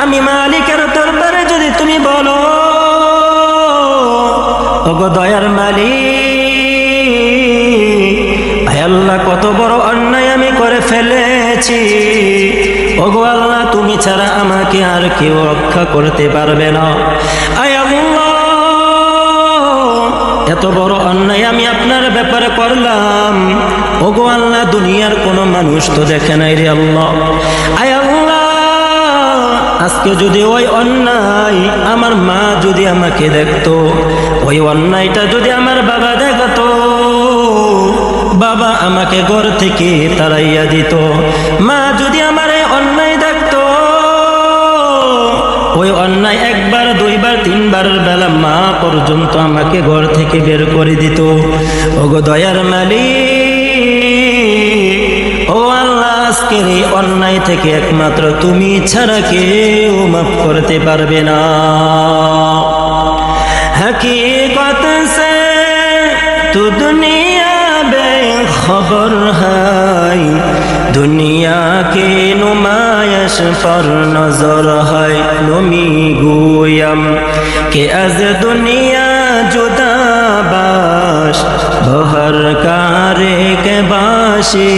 আমি মালিকের দরবারে যদি তুমি বলো, ওগো দয়ার মালিক, আয় আল্লাহ কত বড় অন্যায় আমি করে ফেলেছি, ওগো আল্লাহ তুমি ছাড়া আমাকে আর কেউ রক্ষা করতে পারবে না। আয় আল্লাহ, এত বড় অন্যায় আমি আপনার ব্যাপারে করলাম, ওগো আল্লাহ দুনিয়ার কোনো মানুষ তো দেখে নাই রে আল্লাহ। আয় আল্লাহ, আজকে যদি ওই অন্যায় আমার মা যদি আমাকে দেখতো, ওই অন্যায়টা যদি আমার বাবা দেখতো, বাবা আমাকে ঘর থেকে তাড়াইয়া দিত। মা যদি আমার এই অন্যায় দেখতো, ওই অন্যায় একবার দুইবার তিনবার বেলা মা পর্যন্ত আমাকে ঘর থেকে বের করে দিত। ওগো দয়ার মালিক, ও আল্লাহ, আজকের এই অন্যায় থেকে একমাত্র তুমি ছাড়া কেউ মাফ করতে পারবে না। हकीकत से तू दुनिया बेखबर है, दुनिया के नुमायश पर नजर है। नमी गोयम के अज दुनिया जुदा बाश, बहर कारे के बाशी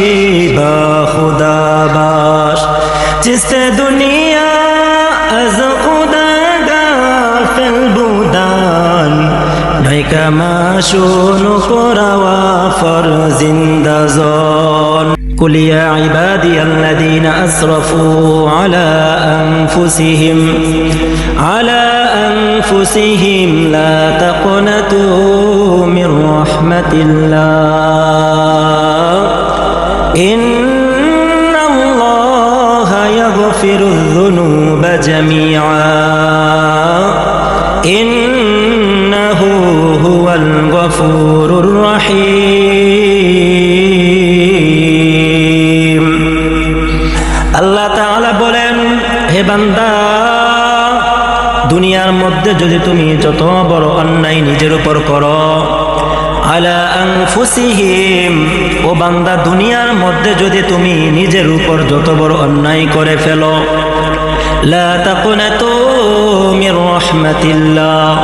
बा खुदा बाश। जिससे दुनिया अज खुदा गाफिल बुदान, नैका माशून कुरावा फर जिंदाज़ान। कुल या इबादी अल्लज़ीना अस्रफू अला अनफुसिहिम ला तक़नतू मिर रहमतिल्लाह, इन्नल्लाह यग़फिरुज़्ज़ुनूब जमीआ, इन्नहु हुवल गफूरुर रहीम। আল্লাহ তাআলা বলেন, হে বান্দা, দুনিয়ার মধ্যে যদি তুমি যত বড় অন্যায় নিজের উপর করো, আলা আনফুসিহিম, ও বান্দা দুনিয়ার মধ্যে যদি তুমি নিজের উপর যত বড় অন্যায় করে ফেলো, লা তাকুনাতু মির রাহমাতিল্লাহ,